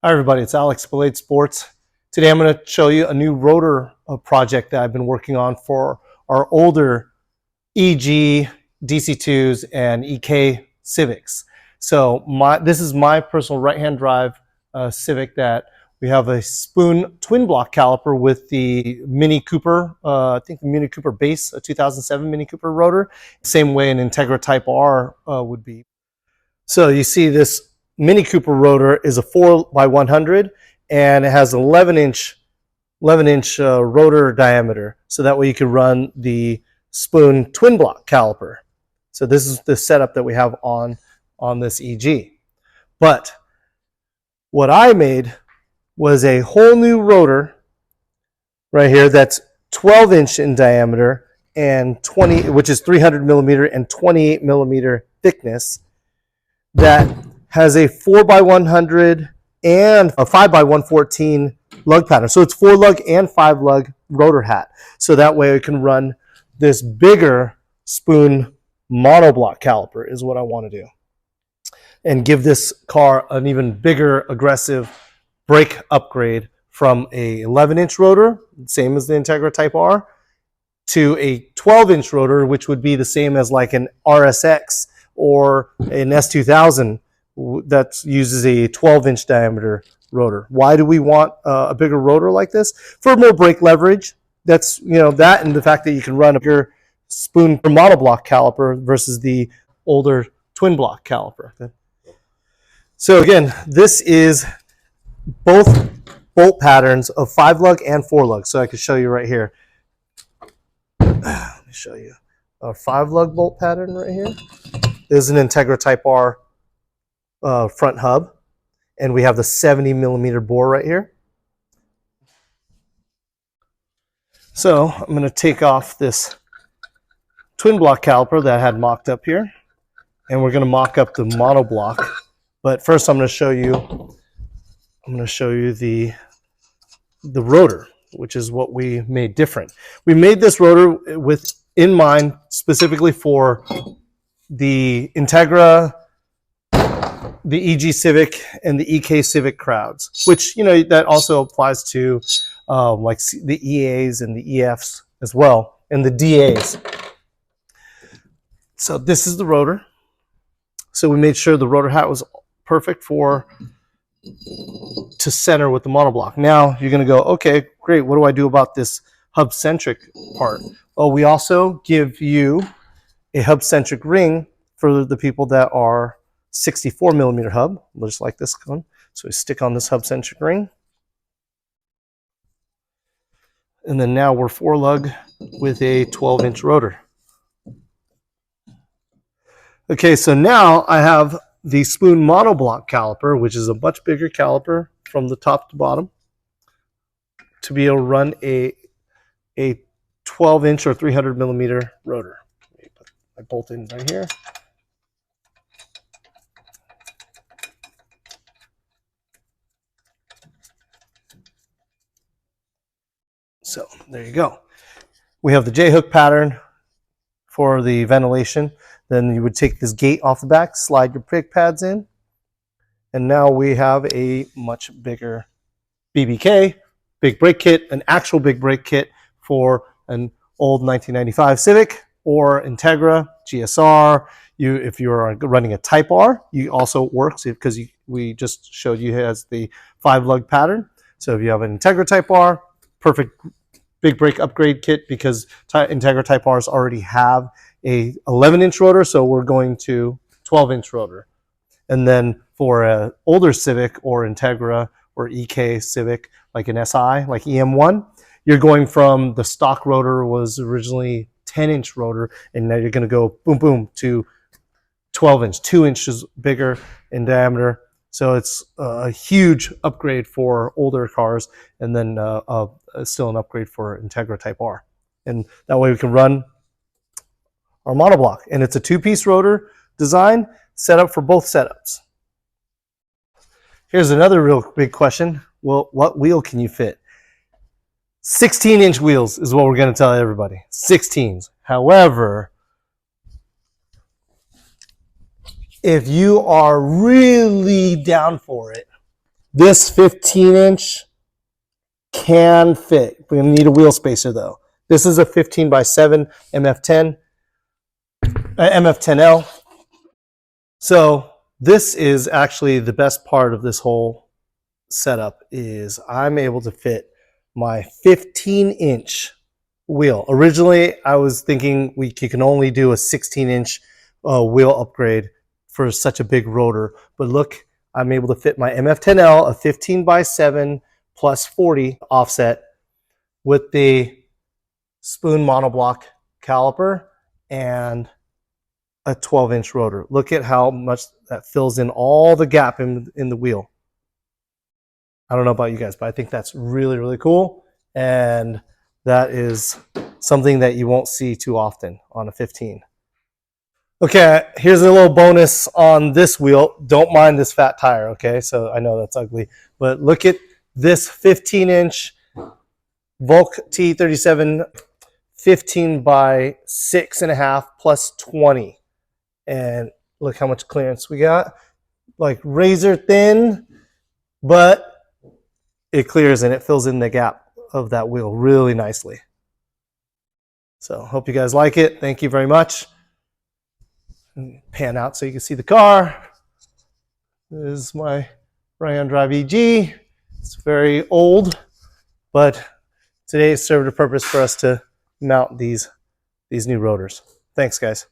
Hi everybody, it's Alex, Ballade Sports. Today I'm going to show you a new rotor project that I've been working on for our older EG DC2s and EK Civics. So this is my personal right-hand drive Civic that we have a Spoon twin block caliper with the Mini Cooper, I think the Mini Cooper base, a 2007 Mini Cooper rotor, same way an Integra Type R would be. So you see this Mini Cooper rotor is a 4x100 and it has 11 inch rotor diameter. So that way you can run the Spoon twin block caliper. So this is the setup that we have on this EG. But what I made was a whole new rotor right here that's 12 inch in diameter and which is 300 millimeter and 28 millimeter thickness, that has a 4x100 and a 5x114 lug pattern. So it's 4 lug and 5 lug rotor hat. So that way we can run this bigger Spoon monoblock caliper is what I want to do. And give this car an even bigger aggressive brake upgrade from a 11-inch rotor, same as the Integra Type R, to a 12-inch rotor, which would be the same as like an RSX or an S2000 that uses a 12-inch diameter rotor. Why do we want a bigger rotor like this? For more brake leverage. That's, that and the fact that you can run a bigger Spoon monoblock caliper versus the older twin block caliper. So again, this is both bolt patterns of 5 lug and 4 lug. So I can show you right here. Let me show you a 5 lug bolt pattern right here. This is an Integra Type R front hub, and we have the 70 millimeter bore right here. So I'm going to take off this twin block caliper that I had mocked up here, and we're going to mock up the monoblock. But first I'm going to show you the rotor, which is what we made different. We made this rotor in mind specifically for the Integra, the EG Civic, and the EK Civic crowds, which, that also applies to like the EAs and the EFs as well, and the DAs. So this is the rotor. So we made sure the rotor hat was perfect to center with the monoblock. Now you're going to go, okay, great. What do I do about this hub centric part? Well, we also give you a hub centric ring for the people that are 64 millimeter hub, just like this one. So we stick on this hub centric ring. And then now we're 4 lug with a 12-inch rotor. Okay, so now I have the Spoon monoblock caliper, which is a much bigger caliper from the top to bottom, to be able to run a 12-inch or 300 millimeter rotor. Let me put my bolt in right here. So there you go. We have the J-hook pattern for the ventilation. Then you would take this gate off the back, slide your brake pads in, and now we have a much bigger BBK, big brake kit, an actual big brake kit for an old 1995 Civic or Integra, GSR. If you're running a Type R, you also works because we just showed you it has the 5 lug pattern. So if you have an Integra Type R, perfect big brake upgrade kit, because Integra Type Rs already have a 11-inch rotor, so we're going to 12-inch rotor. And then for an older Civic or Integra or EK Civic, like an SI, like EM1, you're going from the stock rotor was originally 10-inch rotor, and now you're going to go boom, boom to 12-inch, 2 inches bigger in diameter. So it's a huge upgrade for older cars, and then still an upgrade for Integra Type R. And that way we can run our monoblock. And it's a 2-piece rotor design set up for both setups. Here's another real big question. Well, what wheel can you fit? 16-inch wheels is what we're going to tell everybody. 16s. However, if you are really down for it, This 15-inch can fit. We're going to need a wheel spacer though. This is a 15x7 MF10L. So this is actually the best part of this whole setup is I'm able to fit my 15-inch wheel. Originally, I was thinking you can only do a 16-inch wheel upgrade for such a big rotor. But look, I'm able to fit my MF10L, a 15x7 plus 40 offset with the Spoon Monoblock Caliper and a 12-inch rotor. Look at how much that fills in all the gap in the wheel. I don't know about you guys, but I think that's really, really cool. And that is something that you won't see too often on a 15. Okay, here's a little bonus on this wheel. Don't mind this fat tire, okay? So I know that's ugly, but look at this 15-inch Volk T37 15x6.5 plus 20. And look how much clearance we got. Like razor thin, but it clears and it fills in the gap of that wheel really nicely. So hope you guys like it. Thank you very much. Pan out so you can see the car. This is my right-hand drive EG. It's very old, but today it served a purpose for us to mount these new rotors. Thanks, guys.